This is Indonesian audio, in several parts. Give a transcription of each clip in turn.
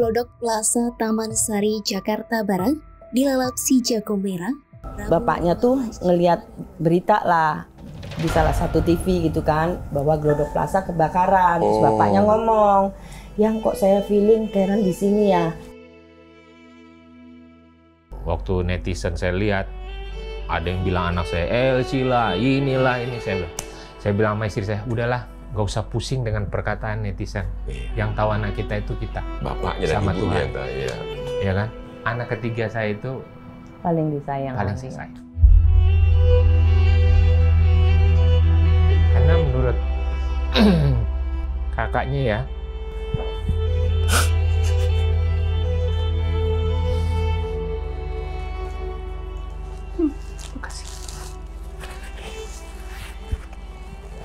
Glodok Plaza Taman Sari, Jakarta Barat, dilalap si jago merah. Bapaknya tuh ngelihat berita lah di salah satu TV gitu kan, bahwa Glodok Plaza kebakaran. Terus bapaknya ngomong, yang kok saya feeling Karen di sini ya. Waktu netizen saya lihat, ada yang bilang anak saya, Elsie lah, inilah, ini. Saya bilang sama istri saya, udahlah, nggak usah pusing dengan perkataan netizen. Yang tahu anak kita itu kita. Bapaknya sama dan Tuhan. ibunya. Ya kan? Anak ketiga saya itu Paling disayang. paling saya. Karena menurut kakaknya ya, makasih.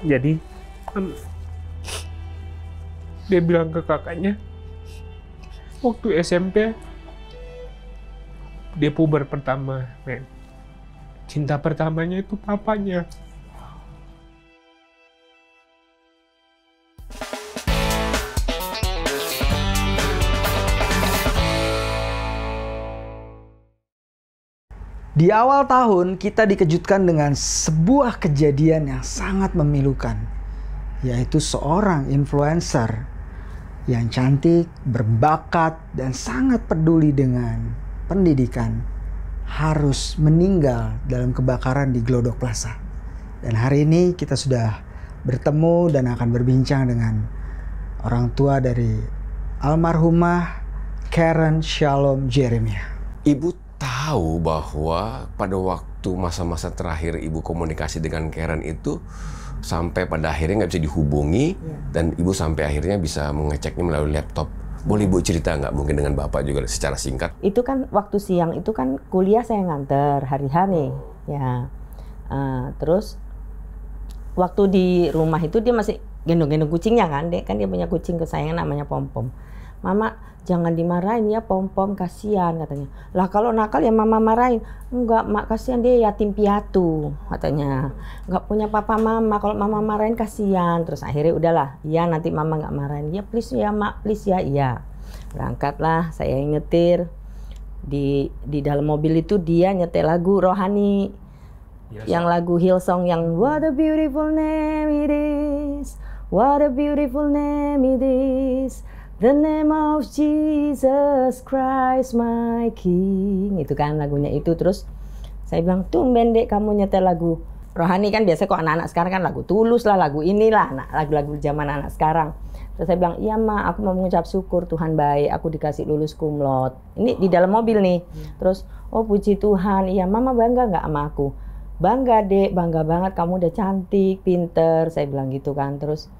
Jadi dia bilang ke kakaknya, waktu SMP dia puber pertama, men. Cinta pertamanya itu papanya. Di awal tahun kita dikejutkan dengan sebuah kejadian yang sangat memilukan, yaitu seorang influencer yang cantik, berbakat, dan sangat peduli dengan pendidikan harus meninggal dalam kebakaran di Glodok Plaza. Dan hari ini kita sudah bertemu dan akan berbincang dengan orang tua dari almarhumah Karen Shalom Jeremiah. Ibu tahu bahwa pada waktu masa-masa terakhir ibu komunikasi dengan Karen itu sampai pada akhirnya nggak bisa dihubungi dan ibu sampai akhirnya bisa mengeceknya melalui laptop. Boleh ibu cerita nggak mungkin dengan bapak juga secara singkat? Itu kan waktu siang itu kan kuliah saya nganter hari nih ya. Terus waktu di rumah itu dia masih gendong-gendong kucingnya kan, dia punya kucing kesayangan namanya Pom-Pom. Mama jangan dimarahin ya Pom-Pom, kasihan katanya. Lah kalau nakal ya mama marahin. Enggak mak, kasihan dia yatim piatu katanya. Enggak punya papa mama, kalau mama marahin kasihan. Terus akhirnya udahlah, iya nanti mama nggak marahin. Ya please ya mak, please ya, iya. Berangkatlah saya yang nyetir. Di dalam mobil itu dia nyetel lagu rohani. Yang lagu Hillsong yang What a beautiful name it is, what a beautiful name it is, the name of Jesus Christ my King. Itu kan lagunya itu. Terus saya bilang, tumben dek kamu nyetel lagu rohani, kan biasa kok anak-anak sekarang kan lagu Tulus lah, lagu inilah, lagu-lagu zaman anak sekarang. Terus saya bilang, iya ma, aku mau mengucap syukur Tuhan baik, aku dikasih lulus cum laude. Ini di dalam mobil nih. Terus, oh puji Tuhan, iya mama bangga nggak sama aku? Bangga dek, bangga banget, kamu udah cantik, pinter, saya bilang gitu kan. Terus,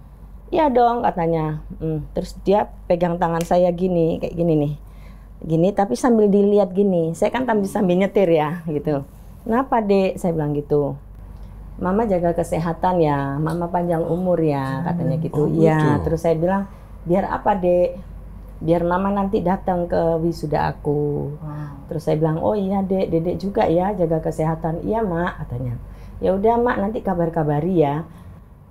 iya dong katanya. Terus dia pegang tangan saya gini, kayak gini nih. Gini tapi sambil dilihat gini. Saya kan sambil nyetir ya gitu. Kenapa dek? Saya bilang gitu. Mama jaga kesehatan ya, mama panjang umur ya katanya gitu. Iya, terus saya bilang, biar apa dek? Biar mama nanti datang ke wisuda aku. Terus saya bilang, oh iya dek, dedek juga ya jaga kesehatan. Iya mak katanya. Ya udah mak, nanti kabar-kabari ya.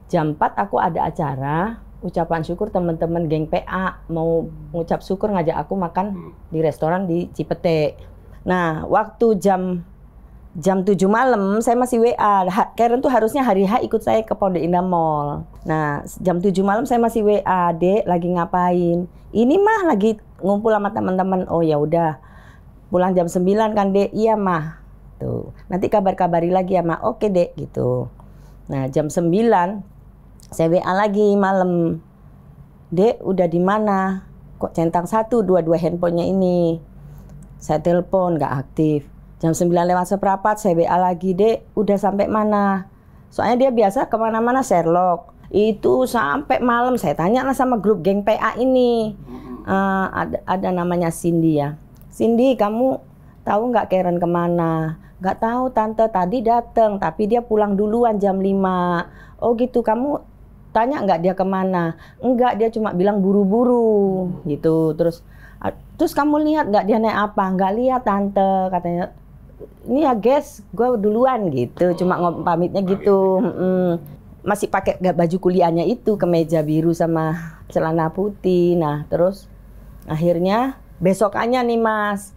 Jam 4 aku ada acara ucapan syukur, teman-teman geng PA mau ngucap syukur ngajak aku makan di restoran di Cipete. Nah, waktu jam 7 malam saya masih WA. Karen tuh harusnya hari H ikut saya ke Pondok Indah Mall. Nah, jam 7 malam saya masih WA, dek lagi ngapain? Ini mah lagi ngumpul sama teman-teman. Oh ya udah. Pulang jam 9 kan dek? Iya mah. Tuh. Nanti kabar-kabari lagi ya mah. Oke dek gitu. Nah, jam 9 saya WA lagi malam. Dek, udah di mana? Kok centang dua handphonenya ini. Saya telepon, nggak aktif. Jam 9 lewat seperempat saya WA lagi. Dek, udah sampai mana? Soalnya dia biasa kemana-mana Sherlock. Itu sampai malam saya tanya lah sama grup geng PA ini. Ada namanya Cindy ya. Cindy, kamu tahu nggak Karen kemana? Nggak tahu tante, tadi datang tapi dia pulang duluan jam 5. Oh gitu, kamu tanya nggak dia kemana? Enggak, dia cuma bilang buru-buru gitu. Terus kamu lihat nggak dia naik apa? Nggak lihat tante, katanya. Ini ya guys, gue duluan gitu. Cuma pamitnya gitu. Masih pakai baju kuliahnya itu, kemeja biru sama celana putih. Nah terus Akhirnya besokannya nih Mas,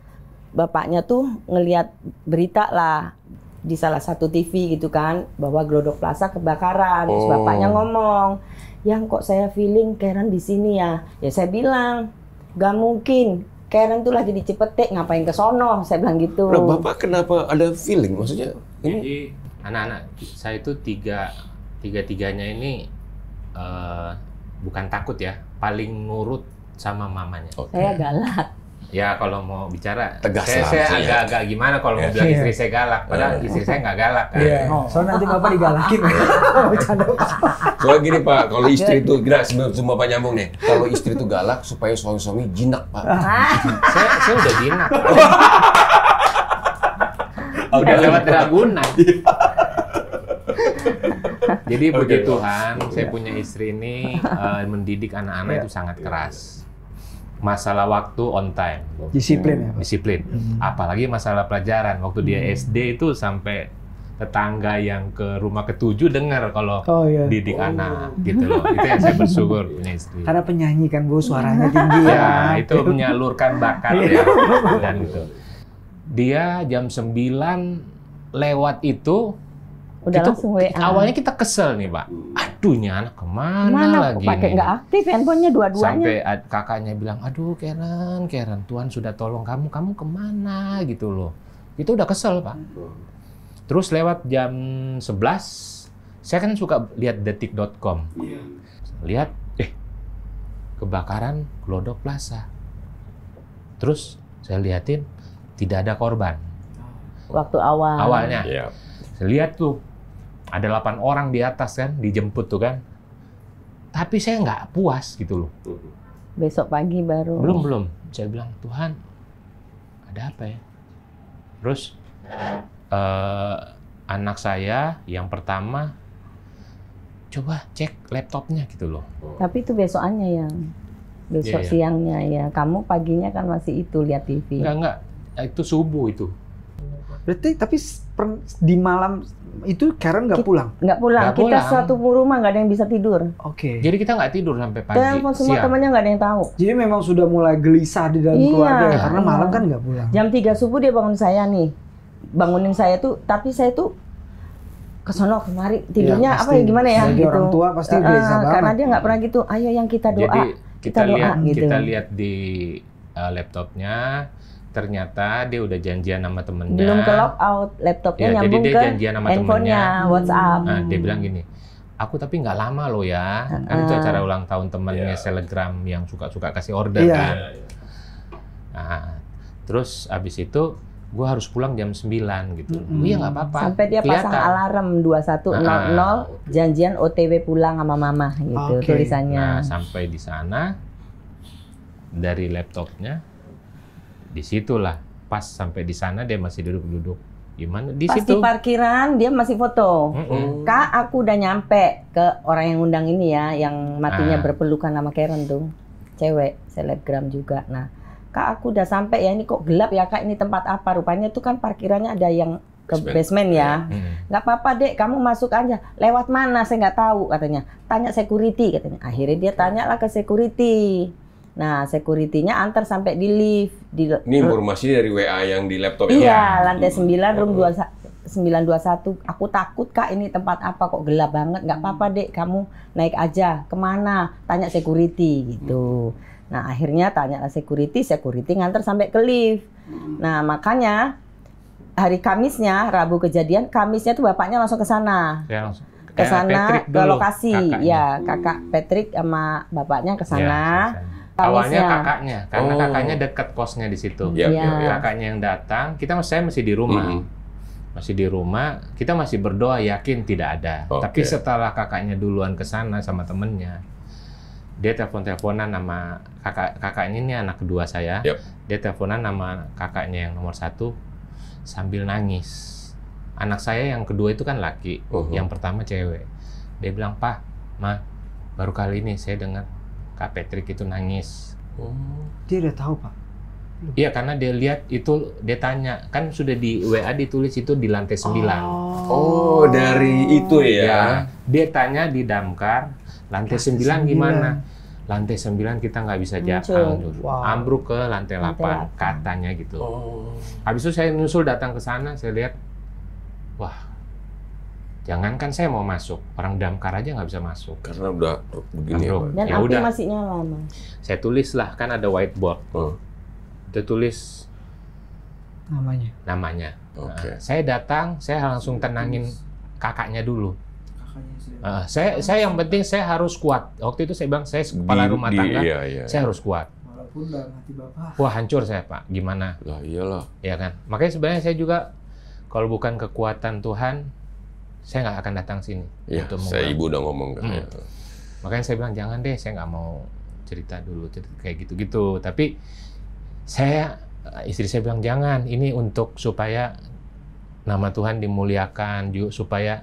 bapaknya tuh ngelihat berita lah di salah satu TV gitu kan, bahwa Glodok Plaza kebakaran. Terus bapaknya ngomong, yang kok saya feeling Karen di sini ya. Ya saya bilang, gak mungkin. Karen tuh lagi di Cipete, ngapain ke sono? Saya bilang gitu. Nah, Bapak kenapa ada feeling? Maksudnya ini Jadi anak-anak saya itu tiga-tiganya ini bukan takut ya, paling nurut sama mamanya. Saya galak. Ya kalau mau bicara, Tegas saya lah, maksudnya. agak-agak gimana kalau mau bilang istri saya galak, padahal istri saya nggak galak kan. Iya. Soalnya nanti Bapak digalakin. Bercanda. soalnya gini Pak, kalau istri itu sebelum Bapak nyambung nih, kalau istri itu galak supaya suami-suami jinak Pak. saya udah jinak. Udah lewat Ragunan. Jadi puji Tuhan, saya punya istri ini mendidik anak-anak itu sangat keras. Masalah waktu on time. Disiplin ya, Pak? Disiplin. Apalagi masalah pelajaran. Waktu dia SD itu sampai tetangga yang ke rumah ke-7 dengar kalau didik anak gitu loh. Itu yang saya bersyukur punya istri. Karena penyanyi kan Bu, suaranya tinggi Ya, itu menyalurkan bakat ya. Dan itu. Dia jam 9 lewat itu Udah langsung WA. Awalnya kita kesel nih Pak. Aduh ini anak kemana lagi pakai nih? nggak aktif handphonenya dua-duanya. Sampai kakaknya bilang, aduh Karen, Tuhan sudah tolong kamu kemana gitu loh. Itu udah kesel Pak. Terus lewat jam 11, saya kan suka lihat detik.com. Lihat, kebakaran Glodok Plaza. Terus saya liatin, tidak ada korban. Waktu awal. Awalnya. Iya. Saya lihat tuh, ada 8 orang di atas kan, dijemput tuh kan. Tapi saya nggak puas gitu loh. Besok pagi baru. Belum. Saya bilang, Tuhan, ada apa ya? Terus anak saya yang pertama, coba cek laptopnya gitu loh. Tapi itu besokannya yang besok Iya. siangnya ya. Kamu paginya kan masih itu lihat TV. Enggak. Itu subuh itu. Berarti tapi di malam itu Karen nggak pulang? Nggak pulang. Nggak Kita pulang. satu rumah nggak ada yang bisa tidur. Oke. Jadi kita nggak tidur sampai pagi, Telepon semua siang. temannya nggak ada yang tahu. Jadi memang sudah mulai gelisah di dalam Iya. keluarga ya, karena malam kan nggak pulang. Jam 3 subuh dia bangun saya nih. Bangunin saya tuh, tapi saya tuh kesono kemari tidurnya Iya, apa ya gimana ya sebagai gitu. orang tua pasti gelisah banget. Karena dia nggak pernah gitu. Ayo yang kita doa. Jadi kita doa gitu. kita lihat di laptopnya, ternyata dia udah janjian sama temennya. Belum ke lock out laptopnya Ya, jadi nyambung dia ke janjian sama handphonenya WhatsApp. Nah, dia bilang gini, aku tapi nggak lama loh ya. Kan itu acara ulang tahun temennya Telegram yang suka-suka kasih order Iya. kan. Nah, terus abis itu gue harus pulang jam 9 gitu. Oh iya nggak apa-apa. Sampai dia pasang Kelihatan. alarm 21.00 janjian OTW pulang sama mama gitu Oke. tulisannya. Nah, sampai di sana dari laptopnya, disitulah pas sampai di sana dia masih duduk-duduk. Gimana di Pas di situ? parkiran dia masih foto. Mm-mm. Kak, aku udah nyampe ke orang yang undang ini ya, yang matinya Ah. berpelukan sama Karen tuh. Cewek, selebgram juga. Nah, Kak, aku udah sampai ya, ini kok gelap ya Kak, ini tempat apa? Rupanya itu kan parkirannya ada yang ke basement ya. Nggak apa-apa dek, kamu masuk aja. Lewat mana? Saya nggak tahu katanya. Tanya security katanya. Akhirnya dia tanyalah ke security. Nah, security-nya antar sampai di lift. Ini informasi dari WA yang di laptop ya? Iya, lantai 9, room 921. Aku takut Kak, ini tempat apa kok gelap banget. Nggak apa-apa dek, kamu naik aja. Kemana? Tanya security gitu. Nah, akhirnya tanya security nganter sampai ke lift. Nah, makanya hari Kamisnya, Rabu kejadian, Kamisnya tuh bapaknya langsung ke sana. Saya langsung Ke sana, Patrick ke dulu, lokasi. kakaknya. Ya, kakak Patrick sama bapaknya ke Ya, sana. awalnya Kamisnya. kakaknya, karena Oh. kakaknya dekat kosnya di situ. Iya, Iya. iya, iya. Kakaknya yang datang, saya masih di rumah. Masih di rumah, kita masih berdoa yakin tidak ada. Oke. Tapi setelah kakaknya duluan ke sana sama temennya, dia telepon-teleponan sama kakaknya ini anak kedua saya. Yep. Dia teleponan sama kakaknya yang nomor 1 sambil nangis. Anak saya yang kedua itu kan laki, yang pertama cewek. Dia bilang, Pak, Ma, baru kali ini saya dengar Kak Patrick itu nangis. Dia udah tahu Pak. Iya, karena dia lihat itu, dia tanya, kan sudah di WA ditulis itu di lantai 9. Oh, dari itu ya? Ya, dia tanya di damkar, lantai 9 gimana? lantai 9 kita nggak bisa Muncul. ambruk ke lantai 8 8. katanya gitu. Oh. Habis itu saya nyusul datang ke sana, saya lihat, wah, jangankan saya mau masuk, orang damkar aja nggak bisa masuk. Karena udah begini ya, Ambruk. Pak. Dan Ya api udah. masih nyala, Mas. Saya tulis lah, kan ada whiteboard. Oh, Itu tulis namanya. Oke. Nah, saya datang, saya langsung tenangin kakaknya dulu. Saya yang penting saya harus kuat. Waktu itu saya bilang saya kepala rumah tangga, Iya. saya harus kuat. Walaupun dalam hati Bapak. Wah, hancur saya, Pak. Gimana? Lah iyalah. Ya kan? Makanya sebenarnya saya juga kalau bukan kekuatan Tuhan, saya nggak akan datang sini. Iya, untuk saya mengulang. ibu udah ngomong kan. Ya. Makanya saya bilang jangan deh, saya nggak mau cerita dulu kayak gitu-gitu. Tapi istri saya bilang jangan. Ini untuk supaya nama Tuhan dimuliakan, juga supaya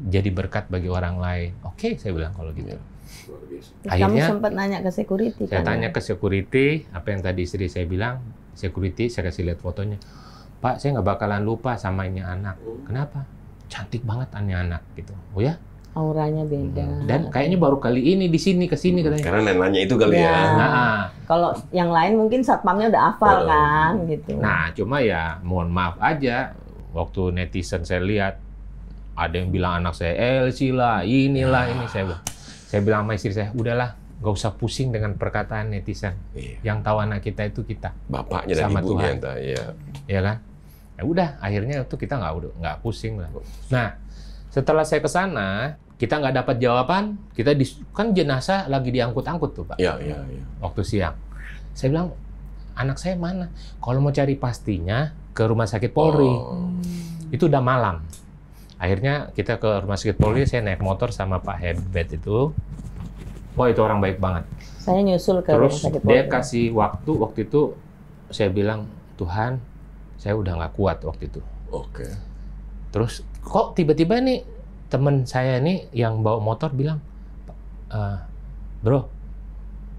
jadi berkat bagi orang lain. Oke, saya bilang kalau gitu. Terus Akhirnya, kamu sempat nanya ke security saya kan? tanya ke security, apa yang tadi istri saya bilang, security, saya kasih lihat fotonya. Pak, saya nggak bakalan lupa sama ini anak. Kenapa? Cantik banget ini anak gitu. Oh ya? Auranya beda. Dan kayaknya baru kali ini di sini ke sini katanya. Karena nanya itu kali Iya. ya. Nah, Kalau yang lain mungkin satpamnya udah hafal kan gitu. nah, cuma ya mohon maaf aja waktu netizen saya lihat ada yang bilang anak saya Elsie lah, inilah ini saya bilang sama istri saya, udahlah, nggak usah pusing dengan perkataan netizen. Iya. Yang tahu anak kita itu kita. Bapaknya dan Sama ibunya Tuhan. entah, ya. Ya kan? Ya udah, akhirnya itu kita nggak pusing lah. Nah, setelah saya ke sana, kita nggak dapat jawaban. Kan jenazah lagi diangkut-angkut tuh, Pak. Iya. Waktu siang. Saya bilang, anak saya mana? Kalau mau cari pastinya ke rumah sakit Polri. Oh. Itu udah malam. Akhirnya kita ke rumah sakit Polri, saya naik motor sama Pak Herbert itu. Wah, itu orang baik banget. Saya nyusul ke Terus rumah sakit dia Polri. kasih waktu itu saya bilang, Tuhan, saya udah nggak kuat waktu itu. Oke. Terus kok tiba-tiba nih temen saya nih yang bawa motor bilang, bro,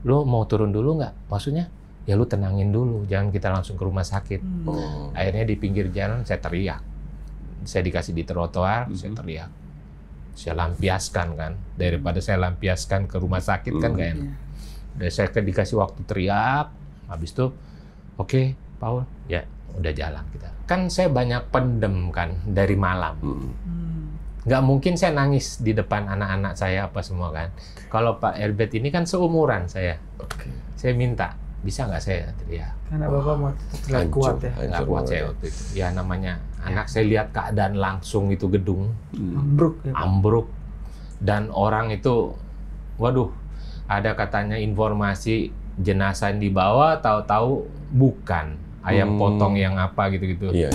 lu mau turun dulu nggak? Maksudnya, ya lu tenangin dulu, jangan kita langsung ke rumah sakit. Oh. Akhirnya di pinggir jalan saya teriak. Saya dikasih di trotoar, saya teriak. Saya lampiaskan kan, daripada saya lampiaskan ke rumah sakit kan gak enak. Udah saya dikasih waktu teriak, habis itu, oke, Paul, ya udah jalan kita. Kan saya banyak pendem kan dari malam. Nggak mungkin saya nangis di depan anak-anak saya apa semua kan. Kalau Pak Herbert ini kan seumuran saya. Oke. Saya minta, bisa nggak saya teriak? Karena Bapak mau terlihat kuat ya. Nggak kuat saya waktu itu. Ya namanya anak saya lihat keadaan langsung itu gedung Ambruk ya, Pak. ambruk dan orang itu, waduh, ada katanya informasi jenazah yang dibawa, tahu-tahu bukan ayam potong yang apa gitu-gitu. Iya.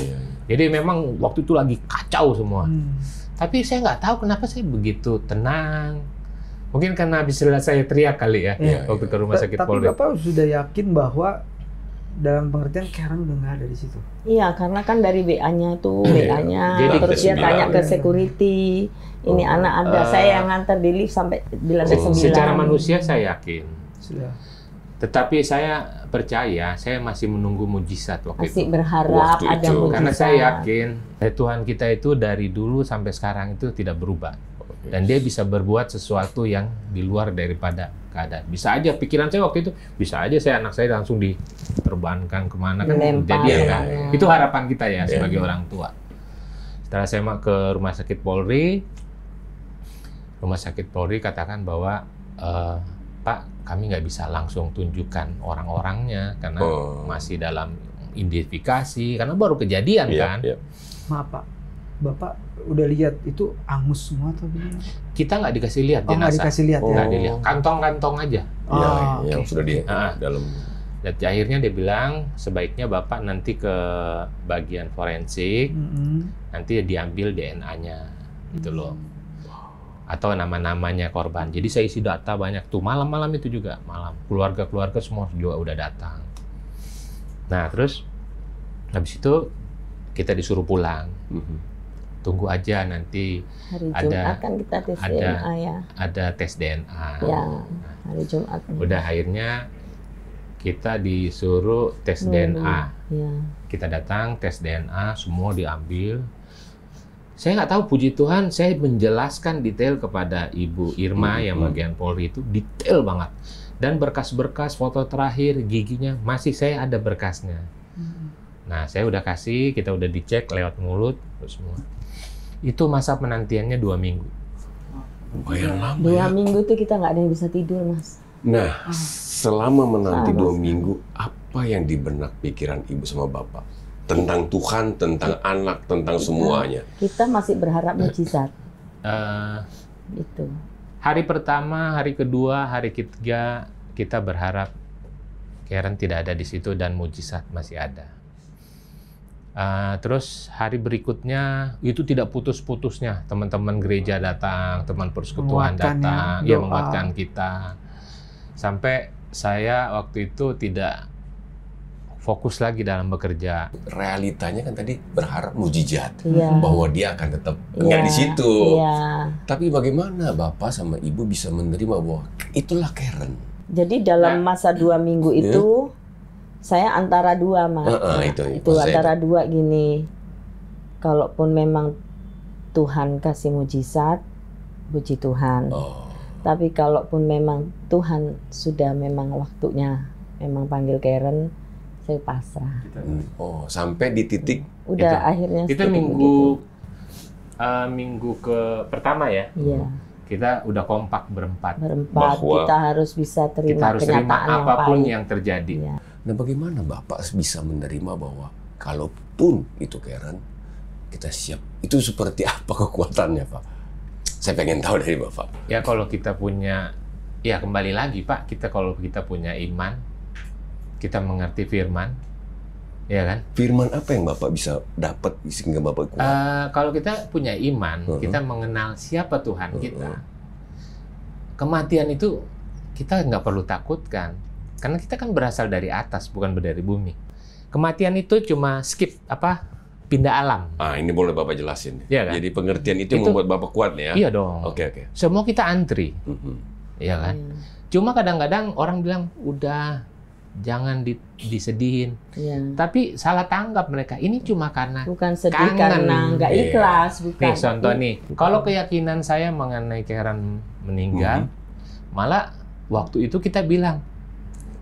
Jadi memang waktu itu lagi kacau semua. Tapi saya nggak tahu kenapa saya begitu tenang. Mungkin karena habis saya teriak kali ya, Iya, waktu ke rumah sakit Tapi Polri. Bapak sudah yakin bahwa dalam pengertian Karen udah nggak ada di situ. Iya, karena kan dari WA-nya tuh, WA-nya, Jadi terus dia sembilan. tanya ke security, ini anak ada, saya yang nganter di lift sampai di lantai 9. Secara manusia saya yakin. Sudah. Tetapi saya percaya, saya masih menunggu mujizat waktu Masih itu. berharap Waktu ada itu. mujizat. Karena saya yakin Tuhan kita itu dari dulu sampai sekarang itu tidak berubah. Dan dia bisa berbuat sesuatu yang di luar daripada keadaan. Bisa aja pikiran saya waktu itu, bisa aja anak saya langsung diterbangkan kemana kan Dilempar, kejadian kan. ya. Itu harapan kita ya sebagai orang tua. Setelah saya ke rumah sakit Polri katakan bahwa Pak, kami nggak bisa langsung tunjukkan orang-orangnya karena masih dalam identifikasi karena baru kejadian kan. Maaf Pak, Bapak udah lihat itu angus semua atau gimana? Kita nggak dikasih lihat Oh, nggak jenazah. dikasih lihat ya? Nggak dilihat, kantong-kantong aja. Iya, oke. yang sudah di dalam. Dan akhirnya dia bilang sebaiknya Bapak nanti ke bagian forensik, nanti diambil DNA-nya gitu loh. Atau nama-namanya korban. Jadi saya isi data banyak tuh malam-malam itu juga malam. Keluarga-keluarga semua juga udah datang. Nah terus habis itu kita disuruh pulang. Tunggu aja nanti Hari ada- Jumat kan kita tes DNA ya. ada tes DNA. Ya, hari Jumat. Udah akhirnya kita disuruh tes DNA. Ya. Kita datang tes DNA, semua diambil. Saya nggak tahu, puji Tuhan, saya menjelaskan detail kepada Ibu Irma yang bagian Polri itu detail banget. Dan berkas-berkas foto terakhir giginya masih saya ada berkasnya. Nah, saya udah kasih, kita udah dicek lewat mulut semua. Itu masa penantiannya 2 minggu. Lumayan lama 2 ya. minggu tuh kita nggak ada yang bisa tidur, Mas. Nah, selama menanti Sama 2 minggu, apa yang di benak pikiran ibu sama bapak? Tentang Tuhan, tentang anak, tentang semuanya. Kita masih berharap mujizat. Gitu. Hari pertama, hari kedua, hari ketiga, kita berharap Karen tidak ada di situ dan mujizat masih ada. Terus hari berikutnya itu tidak putus-putusnya, teman-teman gereja datang, teman persekutuan Menguatkan datang, ya, ya doa. menguatkan kita. Sampai saya waktu itu tidak fokus lagi dalam bekerja. Realitanya kan tadi berharap mujizat. Iya. Bahwa dia akan tetap nggak di situ. Iya. Tapi bagaimana bapak sama ibu bisa menerima bahwa itulah Karen? Jadi dalam masa 2 minggu itu saya antara 2, Mas. Itu antara 2 gini. Kalaupun memang Tuhan kasih mujizat, puji Tuhan. Oh. Tapi kalaupun memang Tuhan sudah memang waktunya memang panggil Karen, saya pasrah. Oh, sampai di titik Udah akhirnya Kita seperti minggu pertama ya. begitu. Iya. Kita udah kompak berempat. Kita harus bisa Kita terima harus terima kenyataan yang apapun pahit. yang terjadi. Iya. Nah, bagaimana Bapak bisa menerima bahwa kalaupun itu Karen, kita siap. Itu seperti apa kekuatannya, Pak? Saya pengen tahu dari Bapak. Ya kalau kita punya, ya kembali lagi Pak, kalau kita punya iman, kita mengerti firman, ya kan? Firman apa yang Bapak bisa dapat sehingga Bapak kuat? Kalau kita punya iman, kita mengenal siapa Tuhan kita. Kematian itu kita nggak perlu takutkan. Karena kita kan berasal dari atas, bukan dari bumi. Kematian itu cuma pindah alam. Ini boleh Bapak jelasin. Iya kan? Jadi pengertian itu yang membuat Bapak kuat ya? Iya dong. Oke. Semua kita antri. Iya kan? Cuma kadang-kadang orang bilang, udah, jangan disedihin. Iya. Tapi salah tanggap mereka. Ini cuma karena Bukan sedih kangen. karena nggak ikhlas, bukan. Nih contoh nih, kalau keyakinan saya mengenai Karen meninggal, malah waktu itu kita bilang,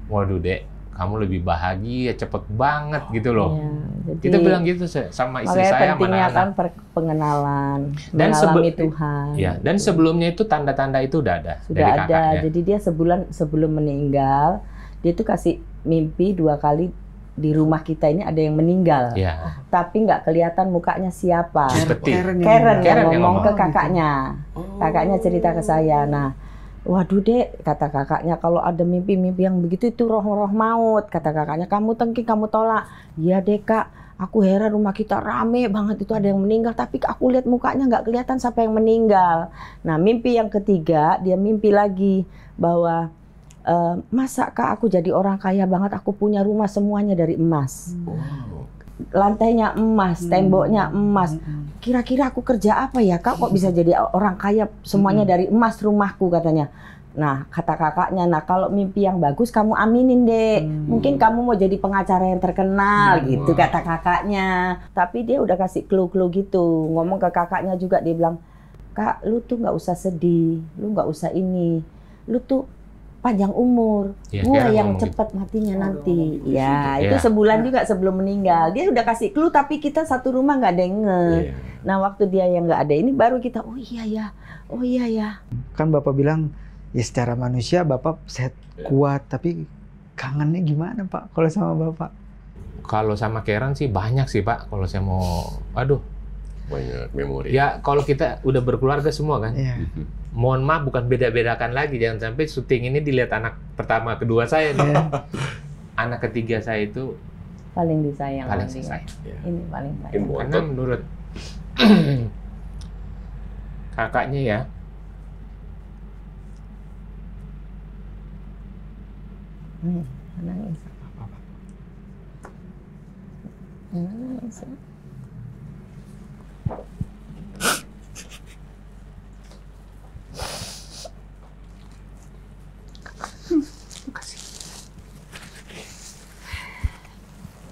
waduh Dek, kamu lebih bahagia, cepet banget gitu loh. Iya, jadi, Kita bilang gitu sama istri makanya saya, pentingnya mana kan pengenalan, Dan mengalami Tuhan. Ya, dan sebelumnya itu tanda-tanda itu udah ada Sudah dari ada, kakaknya. jadi dia sebulan sebelum meninggal, dia tuh kasih mimpi 2 kali di rumah kita ini ada yang meninggal. Ya. Tapi nggak kelihatan mukanya siapa. Seperti Karen Karen yang yang ngomong ke ngomong. kakaknya. Kakaknya cerita ke saya. Nah, waduh Dek, kata kakaknya, kalau ada mimpi-mimpi yang begitu itu roh-roh maut. Kata kakaknya, kamu tengking, kamu tolak. Iya Dek Kak, aku heran rumah kita rame banget, itu ada yang meninggal. Tapi aku lihat mukanya nggak kelihatan siapa yang meninggal. Nah, mimpi yang ketiga, dia mimpi lagi bahwa masa Kak aku jadi orang kaya banget, aku punya rumah semuanya dari emas. Lantainya emas, temboknya emas. Kira-kira aku kerja apa ya Kak, kok bisa jadi orang kaya semuanya dari emas rumahku, katanya. Nah, kata kakaknya, nah kalau mimpi yang bagus kamu aminin Dek. Mungkin kamu mau jadi pengacara yang terkenal gitu, kata kakaknya. Tapi dia udah kasih clue-clue gitu. Ngomong ke kakaknya juga, dia bilang, Kak lu tuh nggak usah sedih, lu nggak usah ini. Lu tuh panjang umur, Ya, gua Karen yang ngomong cepet matinya nanti. Ya, itu sebulan juga sebelum meninggal. Dia udah kasih clue, tapi kita satu rumah nggak ada yang nge. Nah, waktu dia yang nggak ada ini baru kita, oh iya ya. Kan Bapak bilang, ya secara manusia Bapak sehat kuat, tapi kangennya gimana Pak kalau sama Bapak? Kalau sama Karen sih banyak sih Pak. Kalau saya mau, Banyak memori. ya kalau kita udah berkeluarga semua kan. Iya. Mohon maaf, bukan beda-bedakan lagi. Jangan sampai syuting ini dilihat anak pertama, kedua saya nih. Anak ketiga saya itu Paling disayang. paling dia. sayang. Ini paling sayang. Karena menurut kakaknya ya, Nangis. Nangis.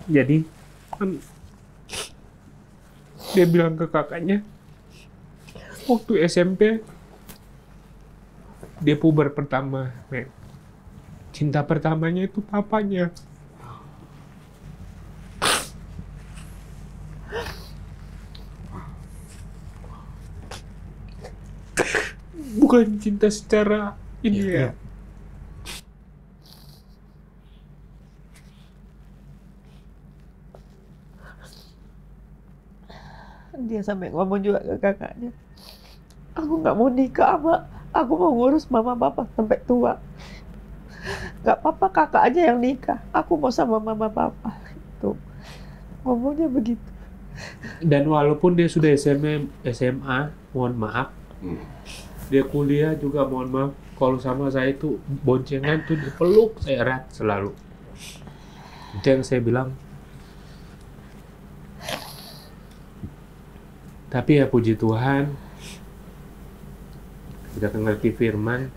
Jadi kan dia bilang ke kakaknya, waktu SMP dia puber pertama, men. cinta pertamanya itu papanya. Bukan cinta secara ini ya. Dia sampai ngomong juga ke kakaknya, aku nggak mau nikah sama, aku mau ngurus mama papa sampai tua. Nggak apa-apa kakak aja yang nikah, aku mau sama mama papa. Itu ngomongnya begitu. Dan walaupun dia sudah SMA, mohon maaf, dia kuliah juga mohon maaf, kalau sama saya itu boncengan tuh dipeluk saya erat selalu. Itu yang saya bilang. Tapi ya puji Tuhan, kita ngerti firman,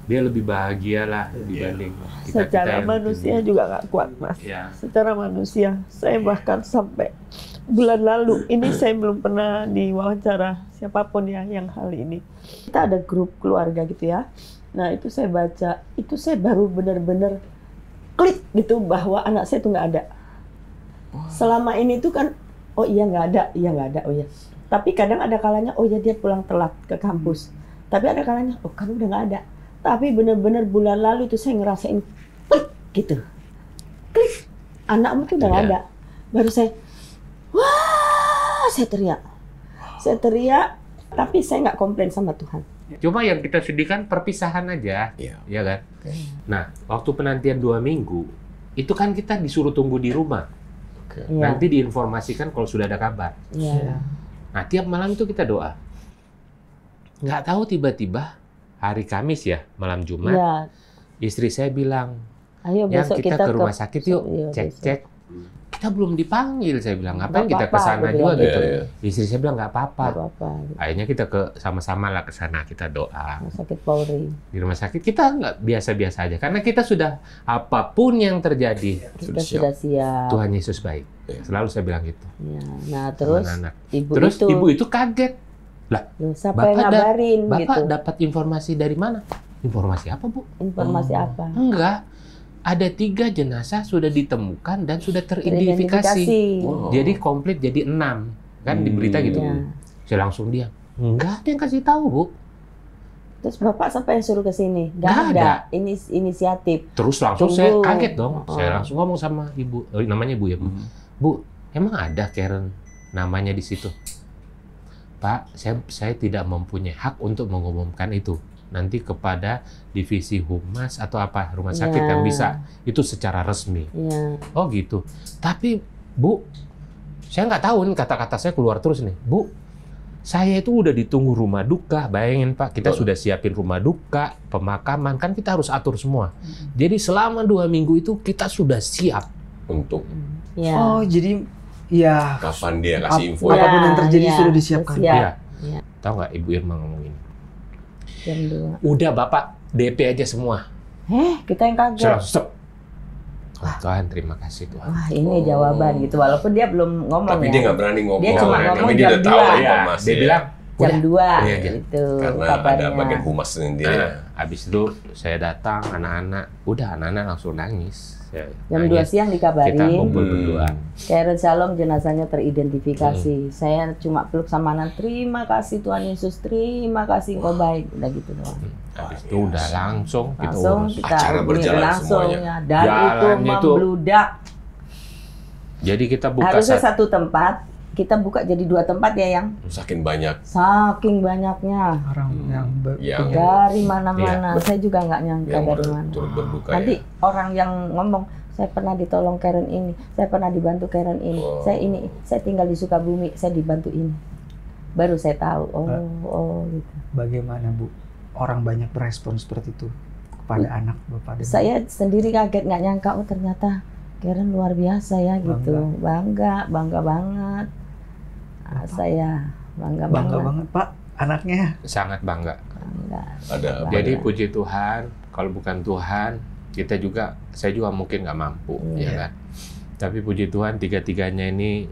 dia lebih bahagia lah dibanding kita. Secara yang manusia ini. juga nggak kuat, Mas. Ya. Secara manusia, saya bahkan sampai bulan lalu, ini saya belum pernah diwawancara siapapun ya yang hal ini. Kita ada grup keluarga gitu ya. Nah itu saya baca, itu saya baru benar-benar klik gitu bahwa anak saya itu nggak ada. Selama ini tuh kan, oh iya nggak ada, oh iya. Tapi kadang ada kalanya, oh iya dia pulang telat ke kampus. Tapi ada kalanya, oh kan udah nggak ada. Tapi benar-benar bulan lalu itu saya ngerasain klik gitu. Klik, anakmu tuh udah nggak ada. Baru saya, wah, saya teriak. Tapi saya nggak komplain sama Tuhan. Cuma yang kita sedihkan perpisahan aja, ya kan? Nah, waktu penantian 2 minggu, itu kan kita disuruh tunggu di rumah. Iya. Nanti diinformasikan kalau sudah ada kabar. Iya. Nah, tiap malam itu kita doa. Nggak tahu tiba-tiba hari Kamis ya, malam Jumat, Iya. istri saya bilang, Ayo yang besok kita ke rumah sakit yuk, Iya, cek-cek. Kita belum dipanggil, saya bilang, ngapain Nggak kita ke apa-apa, sana aku juga bilang. gitu. Iya, iya. Istri saya bilang nggak apa-apa. Nggak apa-apa. Akhirnya kita sama-sama lah ke sana, kita doa. Rumah sakit Polri. Di rumah sakit kita nggak biasa-biasa aja, karena kita sudah apapun yang terjadi, Kita sudah siap. Tuhan Yesus baik. Selalu saya bilang gitu. Ya. Nah terus Anak-anak. ibu Terus itu, ibu itu kaget. loh, siapa yang ngabarin Bapak gitu? dapat informasi dari mana? Informasi apa, Bu? Informasi apa? Enggak. Ada 3 jenazah sudah ditemukan dan sudah teridentifikasi. Wow. Jadi komplit jadi 6. Kan di berita gitu. Ya. Saya langsung diam. Enggak ada yang kasih tahu, Bu. Terus bapak siapa yang suruh ke sini? Nggak Nggak ada. ada. Ini inisiatif. Terus langsung Tunggu. saya kaget dong. Oh. Saya langsung ngomong sama ibu, namanya ibu ya, Bu. Bu, emang ada Karen namanya di situ? Pak, saya tidak mempunyai hak untuk mengumumkan itu. Nanti kepada divisi humas atau apa rumah sakit Ya. yang bisa itu secara resmi. Ya. Oh gitu. Tapi Bu, saya nggak tahu nih, kata-kata saya keluar terus nih. Bu, saya itu udah ditunggu rumah duka. Bayangin Pak, kita sudah siapin rumah duka, pemakaman, kan kita harus atur semua. Jadi selama 2 minggu itu kita sudah siap. Untuk Ya. Oh, jadi ya kapan dia kasih info Ya. apapun yang terjadi Iya, sudah disiapkan. siap. Iya. Iya. Tahu nggak Ibu Irma ngomong ini? Jam 2. Udah Bapak DP aja semua. Kita yang Saya kaget. langsung stop. Oh, Tuhan, terima kasih Tuhan. Wah, ini jawaban gitu. Walaupun dia belum ngomong tapi ya. dia nggak berani ngomong. Dia cuma ya. ngomong Tapi dia jam udah tahu 2. ya, Mas. Dia ya. bilang, Jam 2 Iya, iya. gitu Karena ada kabarnya. bagian humas sendiri. nah, habis itu saya datang, anak-anak langsung nangis. Jam 2 siang Kita dikabarin. kumpul berdua. Karen Shalom jenazahnya teridentifikasi. Saya cuma peluk sama anak. Terima kasih Tuhan Yesus. Terima kasih Engkau baik. Udah gitu doang. Habis itu udah langsung kita Langsung urus. kita Acara berjalan langsung semuanya. ya. Dan Jalan itu itu membludak. Jadi kita buka Harusnya satu tempat, kita buka jadi 2 tempat ya yang Saking banyak saking banyaknya Orang yang yang dari mana-mana. Saya juga nggak nyangka yang dari mana. turut berduka Nanti ya. orang yang ngomong, saya pernah ditolong Karen ini, saya pernah dibantu Karen ini, Oh. saya tinggal di Sukabumi, saya dibantu ini. Baru saya tahu, oh gitu. Bagaimana Bu? Orang banyak berespon seperti itu kepada anak Bapak dan Saya sendiri kaget, nggak nyangka, oh ternyata Karen luar biasa ya gitu. Bangga banget. Saya bangga banget Pak anaknya. sangat bangga. Bangga. Ada Jadi puji Tuhan, kalau bukan Tuhan, saya juga mungkin nggak mampu, ya kan. Tapi puji Tuhan, 3-3-nya ini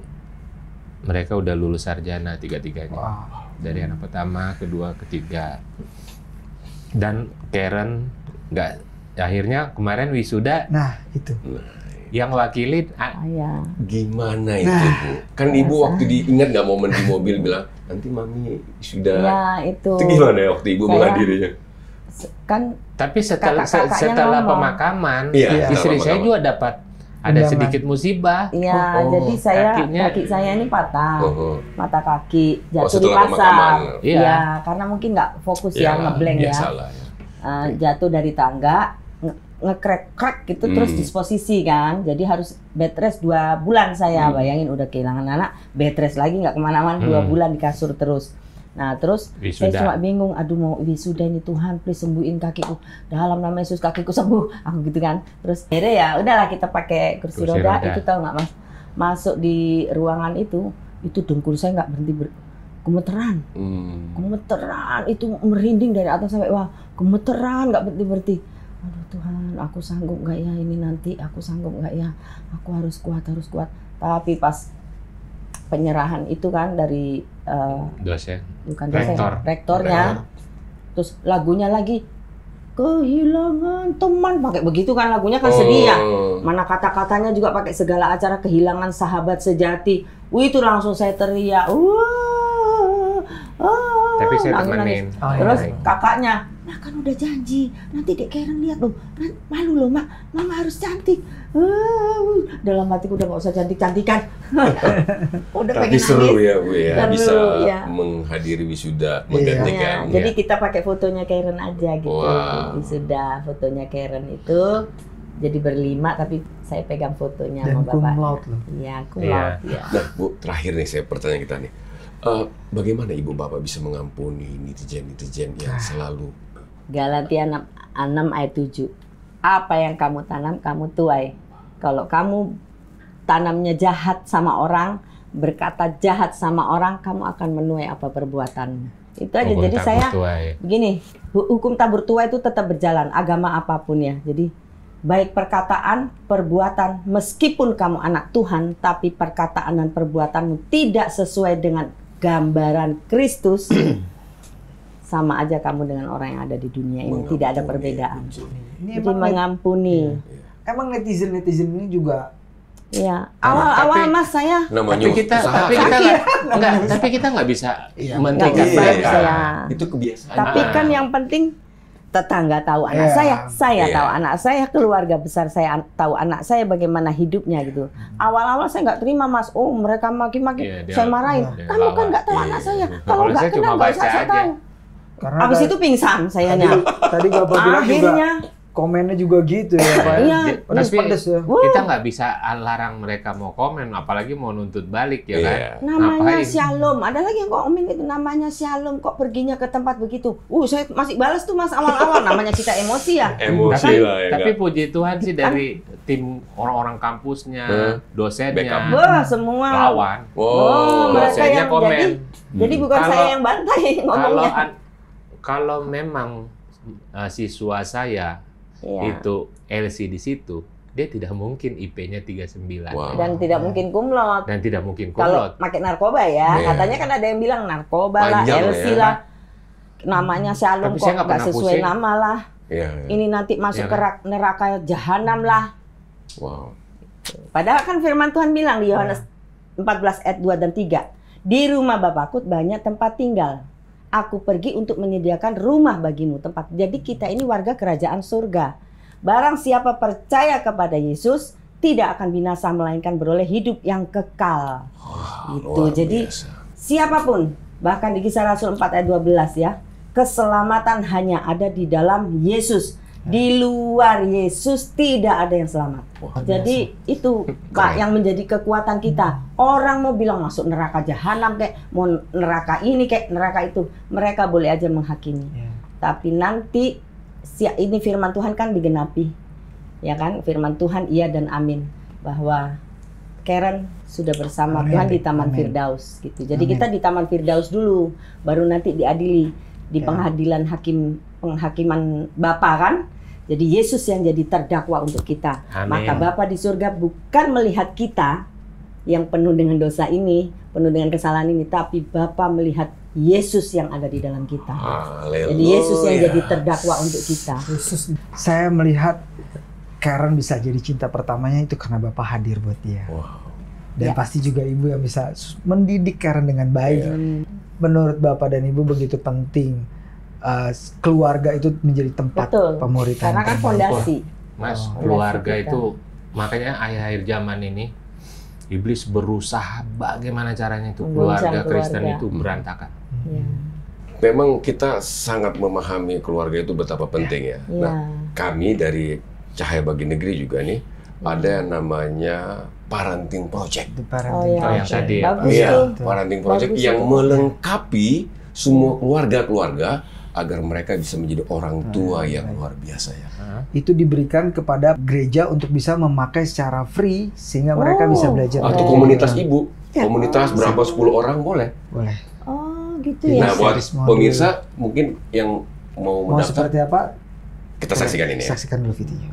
mereka udah lulus sarjana 3-3-nya. Wow. Dari anak pertama, kedua, ketiga. Dan Karen akhirnya kemarin wisuda Nah, itu. yang wakilin Ayah. Gimana itu, Bu? Kan Ibu waktu ingat nggak momen di mobil bilang, nanti Mami sudah... Ya, itu. Itu gimana ya waktu Ibu Saya- menghadirinya? Kan tapi setelah Kakak-kakaknya setelah ngomong. pemakaman Iya, istri setelah saya pemakaman. juga dapat ada Undangan. sedikit musibah. Iya, Oh, jadi kakinya- kaki saya ini patah, Oh, mata kaki jatuh di setelah pasar. pemakaman. Iya. Iya, karena mungkin nggak fokus ya, ngeblank ya. Biasalah ya. Jatuh dari tangga, ngekrek gitu terus Hmm. disposisi kan. Jadi harus bed rest 2 bulan saya. Hmm. Bayangin udah kehilangan anak, bed rest lagi nggak kemana-mana 2 Hmm. bulan di kasur terus. Nah terus saya Wisuda. cuma bingung, aduh mau wisuda ini Tuhan, please sembuhin kakiku. Dalam nama Yesus kakiku sembuh, aku gitu kan. Terus akhirnya ya udahlah kita pakai kursi Kursi roda. roda. Itu tahu nggak Mas? Masuk di ruangan itu dengkul saya nggak berhenti gemeteran. Gemeteran, itu merinding dari atas sampai bawah. Gemeteran, nggak berhenti. Aduh Tuhan, aku sanggup nggak ya ini nanti? Aku sanggup nggak ya? Aku harus kuat, harus kuat. Tapi pas penyerahan itu kan dari Dosen. bukan dosen, Rektor. rektornya, terus lagunya lagi kehilangan teman, pakai begitu kan lagunya kan sedih ya. Mana kata-katanya juga pakai segala acara kehilangan sahabat sejati. Wih itu langsung saya teriak. Tapi saya nangis-nangis. temenin. Oh, iya. Terus kakaknya, nah kan udah janji, nanti Dek Karen lihat loh, malu loh Mak, Mama harus cantik. Dalam hatiku udah nggak usah cantik-cantikan. Udah Tapi pengen seru nangis. ya Bu ya, Seru, bisa ya. menghadiri wisuda Iya. menggantikan. Ya, jadi kita pakai fotonya Karen aja gitu. Wow. Sudah fotonya Karen itu jadi berlima tapi saya pegang fotonya Dan sama cum bapak. laude loh. Iya, cum Iya. laude, ya. Nah Bu, terakhir nih saya pertanyaan kita nih. Bagaimana Ibu Bapak bisa mengampuni netizen-netizen yang selalu Galatia 6 ayat 7. Apa yang kamu tanam kamu tuai. Kalau kamu tanamnya jahat sama orang, berkata jahat sama orang, kamu akan menuai apa perbuatanmu. Itu aja. Jadi saya begini, hukum tabur tuai itu tetap berjalan, agama apapun ya. Jadi baik perkataan, perbuatan, meskipun kamu anak Tuhan, tapi perkataan dan perbuatanmu tidak sesuai dengan gambaran Kristus, sama aja kamu dengan orang yang ada di dunia ini. Tidak ada perbedaan. Ini Jadi mengampuni. emang netizen ini juga Ya, awal-awal tapi- Mas saya namanya Tapi kita usaha, tapi kita nggak bisa Iya. menghentikan Nggak bisa, mereka. ya. itu kebiasaan. Tapi kan yang penting tetangga tahu anak Iya. saya Iya. tahu anak saya, keluarga besar saya tahu anak saya bagaimana hidupnya gitu. Awal-awal saya nggak terima Mas, oh mereka maki-maki, Iya, dia- saya marahin. dia Kamu kan lawan. nggak tahu Iya. anak saya, Kalau kalau nggak saya cuma kenal nggak usah baca saya aja. tahu. karena Abis itu pingsan sayanya. tadi Bapak bilang juga Akhirnya, komennya juga gitu ya Pak. iya. Pedes ya. Kita nggak bisa larang mereka mau komen, apalagi mau nuntut balik ya kan. Iya. Namanya Ngapain? Shalom. Ada lagi yang komen itu namanya Shalom, kok perginya ke tempat begitu. Saya masih balas tuh Mas awal-awal, namanya kita emosi ya. Emosi Tapi, lah ya. tapi Kak. puji Tuhan sih dari tim orang-orang kampusnya, dosennya, Backup. Wah, semua. lawan. mereka dosennya yang komen. jadi bukan Kalau- saya yang bantai ngomongnya. Kalau memang siswa saya Iya. itu LC di situ, dia tidak mungkin IP-nya 39 Wow. Dan tidak mungkin kumlot. dan tidak mungkin Kalau kumlot. pakai narkoba ya, Iya. katanya kan ada yang bilang narkoba lah, Panjang LC ya. lah. Namanya Shalom Tapi kok saya nggak nggak pernah sesuai pusing. nama lah. Iya. Ini nanti masuk Iya ke neraka jahanam lah. Wow. Padahal kan firman Tuhan bilang di Yohanes 14 ayat 2 dan 3. Di rumah Bapakku banyak tempat tinggal. Aku pergi untuk menyediakan rumah bagimu, tempat. Jadi kita ini warga kerajaan surga. Barang siapa percaya kepada Yesus tidak akan binasa melainkan beroleh hidup yang kekal. Gitu. Luar Jadi biasa. siapapun, bahkan di Kisah Rasul 4 ayat 12 ya, keselamatan hanya ada di dalam Yesus. Di luar Yesus tidak ada yang selamat. Jadi itu Pak yang menjadi kekuatan kita. Orang mau bilang masuk neraka jahanam kayak mau neraka ini kayak neraka itu, mereka boleh aja menghakimi. Tapi nanti ini firman Tuhan kan digenapi. Ya kan? Firman Tuhan iya dan amin bahwa Karen sudah bersama Amin. Tuhan di Taman Amin. Firdaus gitu. Jadi Amin. kita di Taman Firdaus dulu, baru nanti diadili di Ya. pengadilan penghakiman Bapa kan. Jadi Yesus yang jadi terdakwa untuk kita. Amin. Maka Bapa di surga bukan melihat kita yang penuh dengan dosa ini, penuh dengan kesalahan ini, tapi Bapa melihat Yesus yang ada di dalam kita. Haleluya. Jadi Yesus yang jadi terdakwa untuk kita. Saya melihat Karen bisa jadi cinta pertamanya itu karena Bapak hadir buat dia. Wow. Dan Ya. pasti juga Ibu yang bisa mendidik Karen dengan baik. Menurut Bapak dan Ibu begitu penting keluarga itu menjadi tempat Betul. pemuritan. Karena kan terbaik. fondasi. Mas, Oh, keluarga fondasi kita. itu makanya akhir-akhir zaman ini iblis berusaha bagaimana caranya itu Menggoncang keluarga Kristen keluarga. itu berantakan. Ya. Memang kita sangat memahami keluarga itu betapa penting ya. Ya. Nah, kami dari Cahaya Bagi Negeri juga nih ada yang namanya Parenting Project. Itu Oh parenting. ya. yang tadi ya. Bagus Iya, tuh. Parenting Project Bagus yang itu. melengkapi semua keluarga-keluarga agar mereka bisa menjadi orang tua yang luar biasa ya. Itu diberikan kepada gereja untuk bisa memakai secara free sehingga mereka bisa belajar. Atau dari komunitas orang. ibu, komunitas berapa 10 orang boleh. Boleh. Oh gitu ya. Nah, buat Series modul. pemirsa mungkin yang mau Mau mendaftar, seperti apa? kita saksikan ini ya. Saksikan dulu videonya.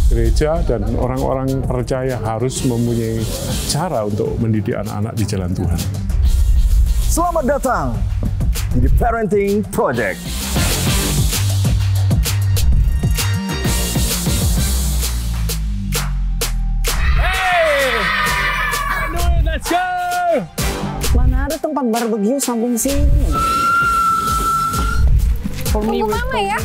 Gereja dan orang-orang percaya harus mempunyai cara untuk mendidik anak-anak di jalan Tuhan. Selamat datang di The Parenting Project. Mana ada tempat barbeque samping sini? Tunggu mama ya.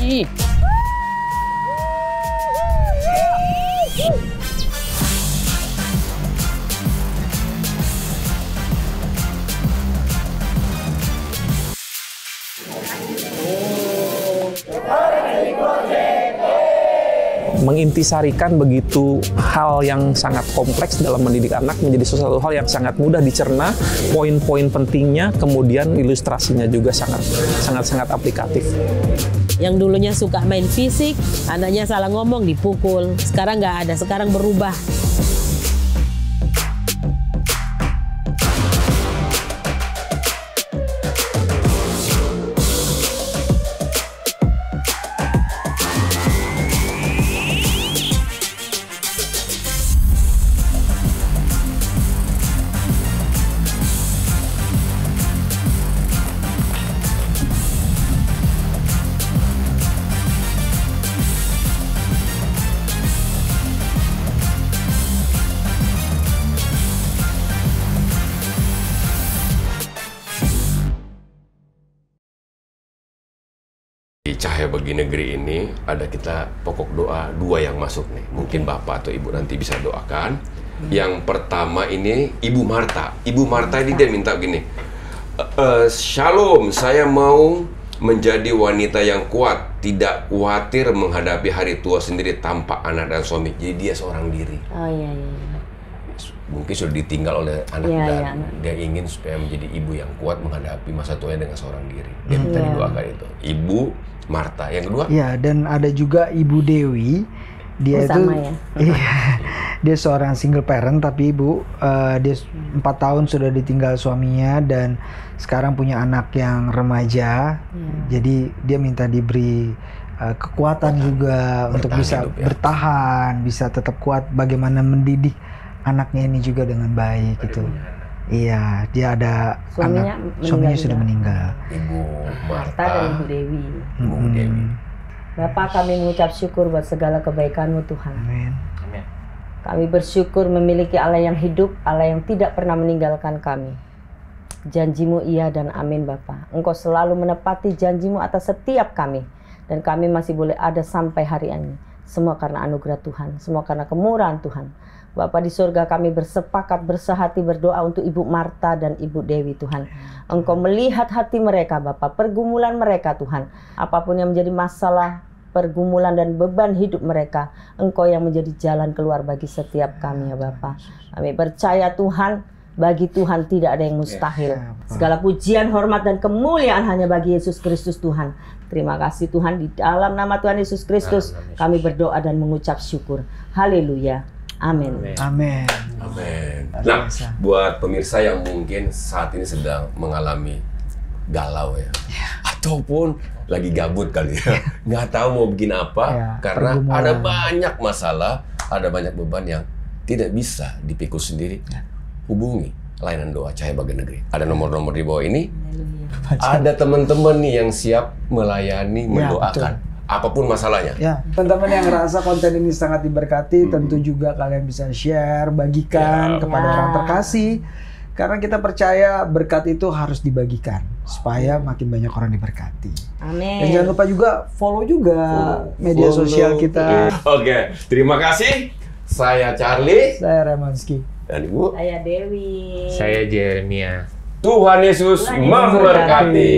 Mengintisarikan begitu hal yang sangat kompleks dalam mendidik anak menjadi sesuatu hal yang sangat mudah dicerna, poin-poin pentingnya, kemudian ilustrasinya juga sangat aplikatif. Yang dulunya suka main fisik, anaknya salah ngomong dipukul. Sekarang nggak ada, sekarang berubah. Di Cahaya Bagi Negeri ini ada kita pokok doa 2 yang masuk nih. Mungkin Bapak atau Ibu nanti bisa doakan. Yang pertama ini Ibu Marta. Ibu Marta ini dia minta gini. Shalom, saya mau menjadi wanita yang kuat, tidak khawatir menghadapi hari tua sendiri tanpa anak dan suami. Jadi dia seorang diri. Oh iya. Mungkin sudah ditinggal oleh anak Iya, dan iya. dia ingin supaya menjadi ibu yang kuat menghadapi masa tuanya dengan seorang diri. Dia minta Iya. didoakan itu. Ibu Marta. Yang kedua? Ya, dan ada juga Ibu Dewi. Dia itu Sama ya. iya, dia seorang single parent tapi Ibu dia 4 tahun sudah ditinggal suaminya dan sekarang punya anak yang remaja. Jadi dia minta diberi kekuatan juga untuk bisa hidup ya. bertahan, bisa tetap kuat bagaimana mendidik anaknya ini juga dengan baik gitu. Iya, dia ada Suaminya suaminya meninggal sudah juga. meninggal. Ibu Marta dan Ibu Dewi. Ibu Dewi. Bapak, kami mengucap syukur buat segala kebaikan-Mu Tuhan. Amin. Kami bersyukur memiliki Allah yang hidup, Allah yang tidak pernah meninggalkan kami. Janji-Mu iya dan amin Bapa. Engkau selalu menepati janji-Mu atas setiap kami. Dan kami masih boleh ada sampai hari ini. Semua karena anugerah Tuhan, semua karena kemurahan Tuhan. Bapa di surga, kami bersepakat, bersehati, berdoa untuk Ibu Marta dan Ibu Dewi Tuhan. Engkau melihat hati mereka Bapa, pergumulan mereka Tuhan. Apapun yang menjadi masalah, pergumulan dan beban hidup mereka, Engkau yang menjadi jalan keluar bagi setiap kami ya Bapa. Kami percaya Tuhan, bagi Tuhan tidak ada yang mustahil. Segala pujian, hormat dan kemuliaan hanya bagi Yesus Kristus Tuhan. Terima kasih Tuhan, di dalam nama Tuhan Yesus Kristus kami berdoa dan mengucap syukur. Haleluya. Amin. Amin. Amin. Nah, buat pemirsa yang mungkin saat ini sedang mengalami galau ya. Ataupun lagi gabut kali ya. Nggak tahu mau bikin apa karena ada banyak masalah, ada banyak beban yang tidak bisa dipikul sendiri. Hubungi layanan doa Cahaya Bagai Negeri. Ada nomor-nomor di bawah ini. Ada teman-teman nih yang siap melayani, mendoakan. Apapun masalahnya. Ya, teman-teman yang ngerasa konten ini sangat diberkati, tentu juga kalian bisa share, bagikan kepada orang terkasih. Karena kita percaya berkat itu harus dibagikan supaya makin banyak orang diberkati. Amin. Dan jangan lupa juga follow juga media sosial kita. Oke, terima kasih. Saya Charlie. Saya Remanski. Dan Ibu. Saya Dewi. Saya Jeremia. Tuhan Yesus memberkati.